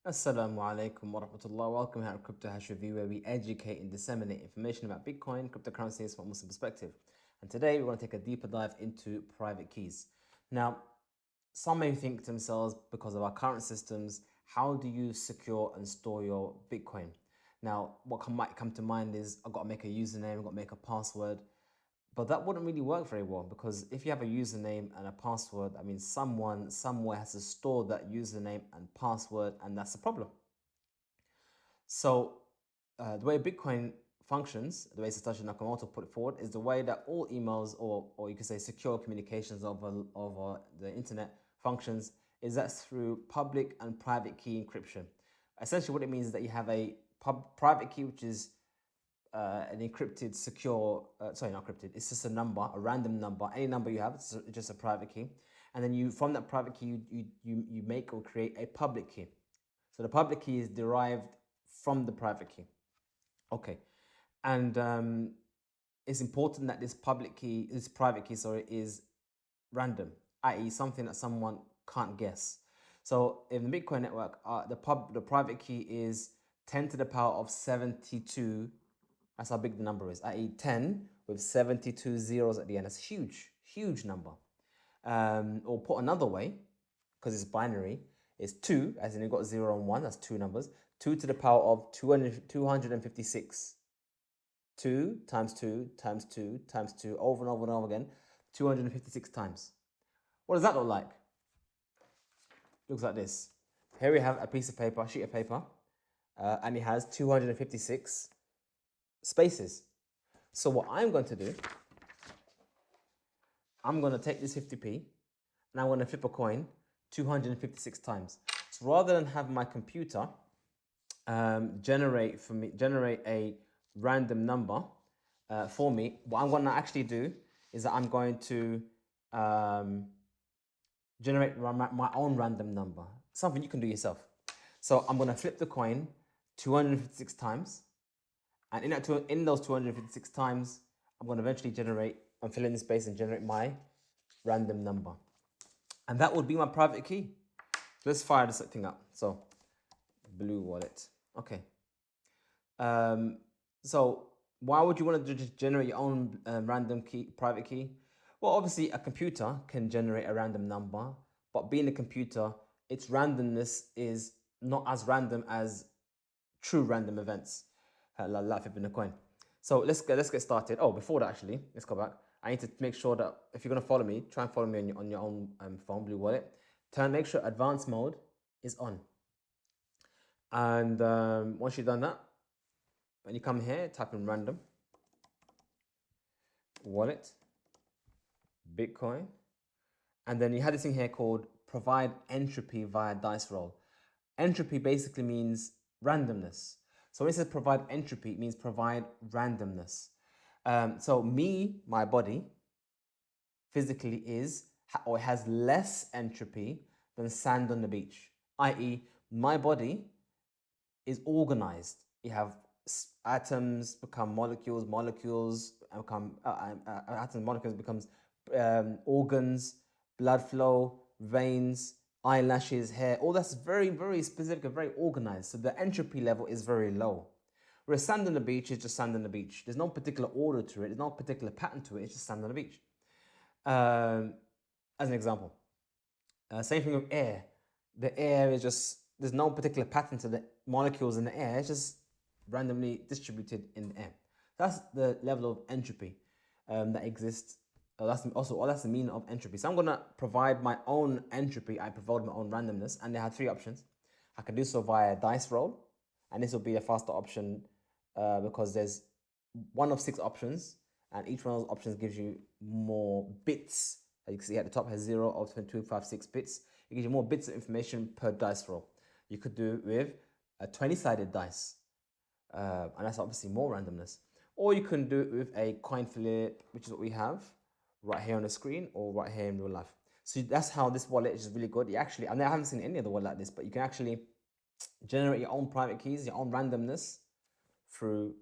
Assalamu alaikum wa rahmatullah. Welcome here at Crypto Hash Review, where we educate and disseminate information about Bitcoin, cryptocurrencies from a Muslim perspective. And today we're going to take a deeper dive into private keys. Now, some may think to themselves, because of our current systems, how do you secure and store your Bitcoin? Now, what might come to mind is I've got to make a username, I've got to make a password. But that wouldn't really work very well because if you have a username and a password, I mean, someone somewhere has to store that username and password, and that's a problem. So, the way Bitcoin functions, the way Satoshi Nakamoto put it forward, is the way that all emails or you could say secure communications over the internet functions is that's through public and private key encryption. Essentially, what it means is that you have a private key, which is an encrypted, secure, sorry, not encrypted, it's just a number, a random number. Any number you have, it's just a private key. And then you, from that private key, you make or create a public key. So the public key is derived from the private key. Okay. And it's important that this private key, sorry, is random, i.e. something that someone can't guess. So in the Bitcoin network, the private key is 10 to the power of 72. That's how big the number is, i.e. 10 with 72 zeros at the end. That's a huge, huge number. Or put another way, because it's binary, it's 2, as in you've got 0 and 1, that's two numbers. 2 to the power of 256. 2 times 2 times 2 times 2, over and over and over again, 256 times. What does that look like? Looks like this. Here we have a piece of paper, a sheet of paper, and it has 256 spaces. So what I'm going to do, I'm going to take this 50p and I'm going to flip a coin 256 times. So rather than have my computer generate a random number for me, what I'm going to actually do is that I'm going to generate my own random number, something you can do yourself. So I'm going to flip the coin 256 times. And in those 256 times, I'm going to eventually fill in the space and generate my random number. And that would be my private key. So let's fire this thing up. So, blue wallet. Okay. So why would you want to generate your own random private key? Well, obviously a computer can generate a random number, but being a computer, its randomness is not as random as true random events. Like flipping a coin. So let's get started. Oh, before that, actually, let's go back. I need to make sure that if you're gonna follow me, try and follow me on your own phone, Blue Wallet. Make sure advanced mode is on. And once you've done that, when you come here, type in random wallet Bitcoin, and then you have this thing here called provide entropy via dice roll. Entropy basically means randomness. So when it says provide entropy, it means provide randomness. So my body, physically has less entropy than sand on the beach. I.e., my body is organized. You have atoms become molecules, molecules become atoms, molecules becomes organs, blood flow, veins, eyelashes, hair, all that's very, very specific and very organized. So the entropy level is very low. Whereas sand on the beach is just sand on the beach. There's no particular order to it. There's no particular pattern to it. It's just sand on the beach. As an example. Same thing with air. The air is just, there's no particular pattern to the molecules in the air. It's just randomly distributed in the air. That's the level of entropy that exists. That's the meaning of entropy. So I'm going to provide my own entropy. I provide my own randomness, and they have three options. I can do so via dice roll, and this will be a faster option because there's one of 6 options, and each one of those options gives you more bits. As you can see at the top has 0 of 256 bits. It gives you more bits of information per dice roll. You could do it with a 20-sided dice, and that's obviously more randomness. Or you can do it with a coin flip, which is what we have right here on the screen or right here in real life. So that's how this wallet is really good. I haven't seen any other wallet like this, but you can actually generate your own private keys, your own randomness through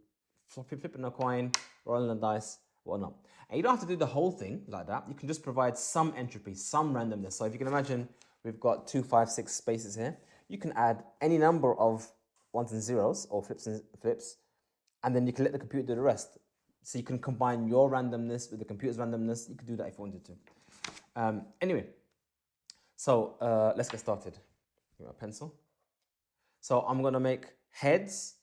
flipping a coin, rolling a dice, whatnot. And you don't have to do the whole thing like that. You can just provide some entropy, some randomness. So if you can imagine, we've got 256 spaces here. you can add any number of ones and zeros or flips, and then you can let the computer do the rest. So you can combine your randomness with the computer's randomness. You could do that if you wanted to. Anyway, so let's get started. Give me a pencil. So I'm going to make heads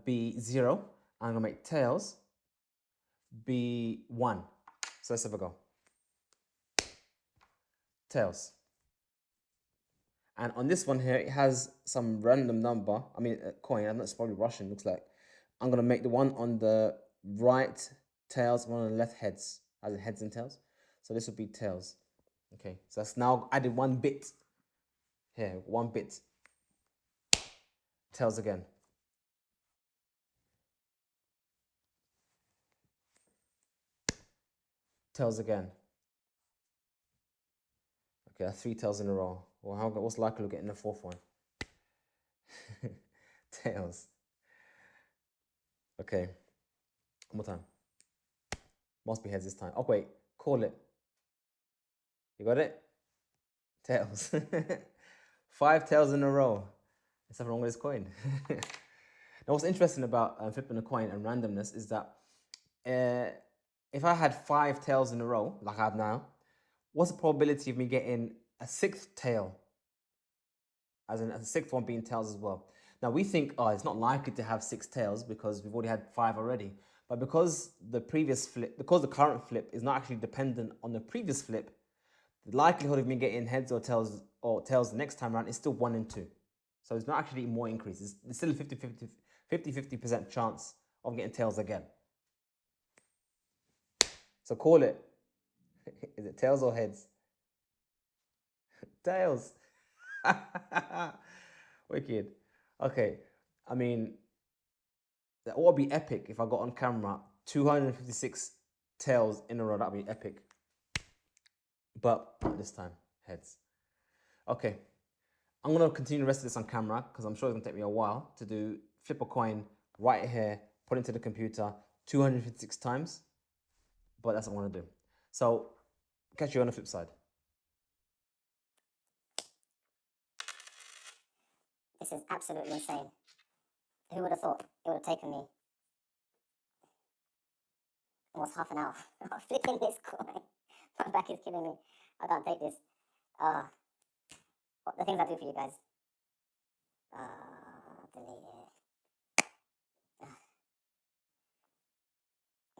be 0. I'm going to make tails be 1. So let's have a go. Tails. And on this one here, it has some random number. I mean, a coin. I know it's probably Russian, looks like. I'm going to make the one on the right tails, one on the left heads, as in heads and tails. So this would be tails. Okay, so that's now added 1 bit. Here, 1 bit. Tails again. Tails again. Okay, that's 3 tails in a row. Well, what's likely we're getting the 4th one? Tails. Okay, one more time. Must be heads this time. Oh, wait, call it. You got it? Tails. 5 tails in a row. There's something wrong with this coin. Now, what's interesting about flipping a coin and randomness is that if I had 5 tails in a row, like I have now, what's the probability of me getting a 6th tail? As in a 6th one being tails as well. Now we think, oh, it's not likely to have 6 tails because we've already had 5 already. But because the previous flip, because the current flip is not actually dependent on the previous flip, the likelihood of me getting heads or tails the next time around is still 1 in 2. So it's not actually more increase. It's still a 50% chance of getting tails again. So call it. Is it tails or heads? Tails. Wicked. Okay. I mean, that would be epic if I got on camera 256 tails in a row. That'd be epic. But not this time, heads. Okay. I'm going to continue the rest of this on camera because I'm sure it's going to take me a while to do flip a coin right here, put it into the computer 256 times. But that's what I'm going to do. So, catch you on the flip side. This is absolutely insane. Who would have thought it would have taken me almost half an hour flipping this coin? My back is killing me. I can't take this. The things I do for you guys. Delete it.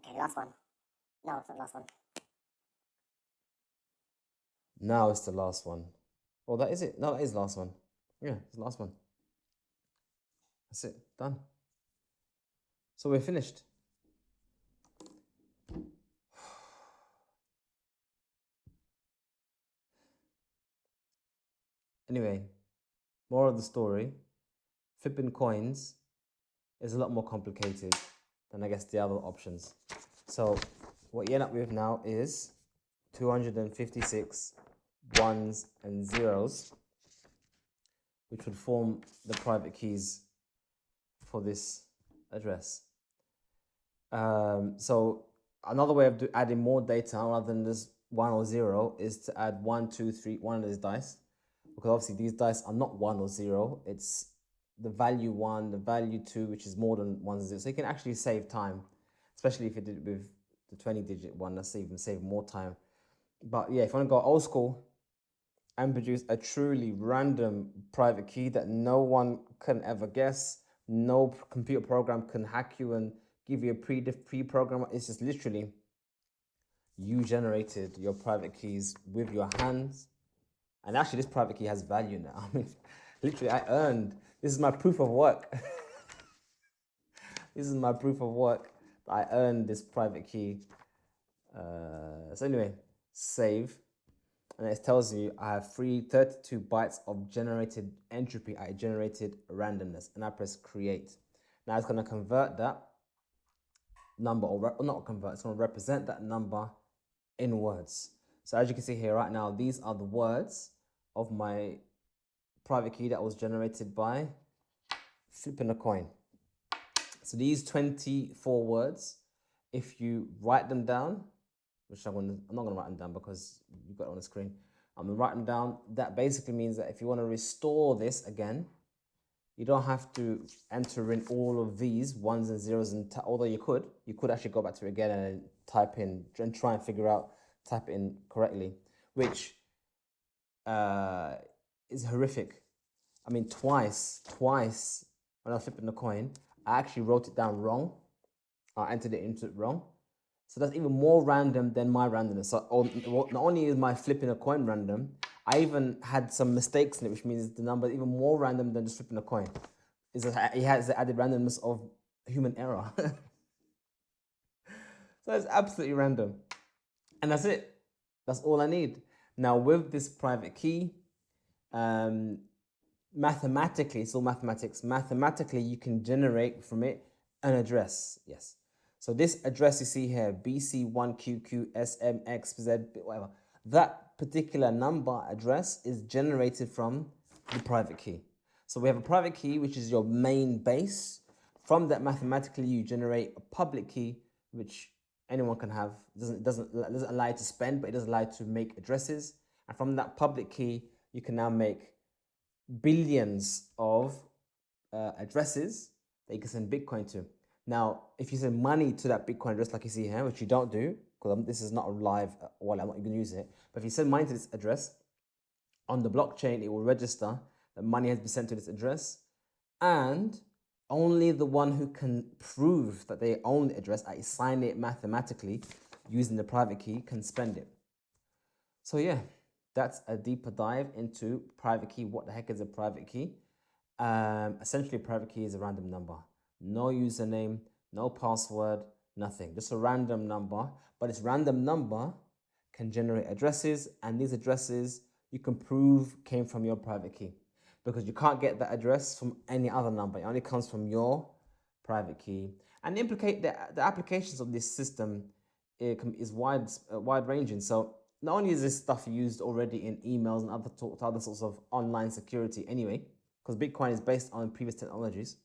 Okay, last one. No, it's not the last one. Now it's the last one. Oh, that is it. No, that is the last one. Yeah, it's the last one. That's it. Done. So we're finished. Anyway, moral of the story, flipping coins is a lot more complicated than I guess the other options. So what you end up with now is 256 ones and zeros, which would form the private keys for this address. So another way of adding more data rather than just 1 or 0 is to add 1, 2, 3, one of these dice. Because obviously these dice are not 1 or 0. It's the value 1, the value 2, which is more than 1 0. So you can actually save time, especially if you did it with the 20-digit one. That's even save more time. But yeah, if you want to go old school and produce a truly random private key that no one can ever guess, no computer program can hack you and give you a pre-program. It's just literally you generated your private keys with your hands. And actually, this private key has value now. I mean, literally, I earned. This is my proof of work. This is my proof of work. I earned this private key. So anyway, save. And it tells you I have 32 bytes of generated entropy. I generated randomness. And I press create. Now it's going to convert that number, or not convert, it's going to represent that number in words. So as you can see here right now, these are the words of my private key that was generated by flipping a coin. So these 24 words, if you write them down, which I'm not going to write them down because you've got it on the screen. I'm gonna write them down. That basically means that if you want to restore this again, you don't have to enter in all of these ones and zeros, and although you could actually go back to it again and type in and try and figure out, type it in correctly, which is horrific. I mean, twice when I was flipping the coin, I actually wrote it down wrong. I entered it into it wrong. So that's even more random than my randomness. So not only is my flipping a coin random, I even had some mistakes in it, which means the number is even more random than just flipping a coin. It has the added randomness of human error. So it's absolutely random. And that's it. That's all I need. Now with this private key, mathematically, it's all mathematics. Mathematically, you can generate from it an address. Yes. So this address you see here, BC1QQSMXZ, whatever, that particular number address is generated from the private key. So we have a private key, which is your main base. From that, mathematically, you generate a public key, which anyone can have. It doesn't allow you to spend, but it does allow you to make addresses. And from that public key, you can now make billions of addresses that you can send Bitcoin to. Now, if you send money to that Bitcoin address, like you see here, which you don't do, because this is not a live wallet, I'm not going to use it. But if you send money to this address, on the blockchain, it will register that money has been sent to this address. And only the one who can prove that they own the address, i.e. sign it mathematically using the private key, can spend it. So yeah, that's a deeper dive into private key. What the heck is a private key? Essentially, a private key is a random number. No username, no password, nothing. Just a random number. But this random number can generate addresses, and these addresses you can prove came from your private key, because you can't get that address from any other number. It only comes from your private key. And the applications of this system is wide ranging. So not only is this stuff used already in emails and other sorts of online security anyway, because Bitcoin is based on previous technologies,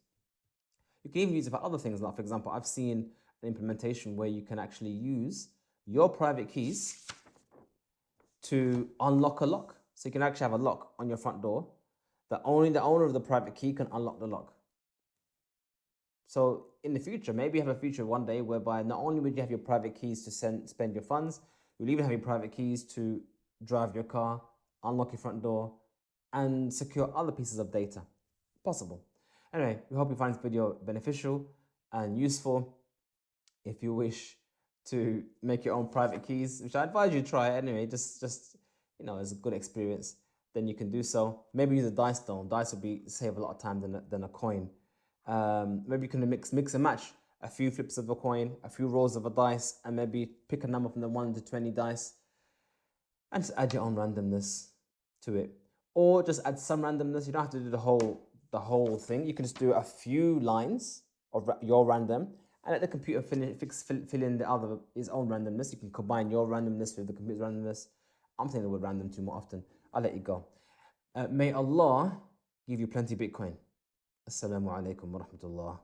you can even use it for other things. Like, for example, I've seen an implementation where you can actually use your private keys to unlock a lock. So you can actually have a lock on your front door that only the owner of the private key can unlock the lock. So in the future, maybe you have a future one day whereby not only would you have your private keys to spend your funds, you'll even have your private keys to drive your car, unlock your front door, and secure other pieces of data. Possible. Anyway, we hope you find this video beneficial and useful. If you wish to make your own private keys, which I advise you try anyway, just it's a good experience, then you can do so. Maybe use a dice stone. Dice will save a lot of time than a coin. Maybe you can mix and match a few flips of a coin, a few rolls of a dice, and maybe pick a number from the 1 to 20 dice and just add your own randomness to it. Or just add some randomness. You don't have to do the whole thing. You can just do a few lines of your random and let the computer fill in his own randomness. You can combine your randomness with the computer's randomness. I'm saying the word random too more often. I'll let you go. May Allah give you plenty Bitcoin. Assalamu alaikum wa rahmatullah.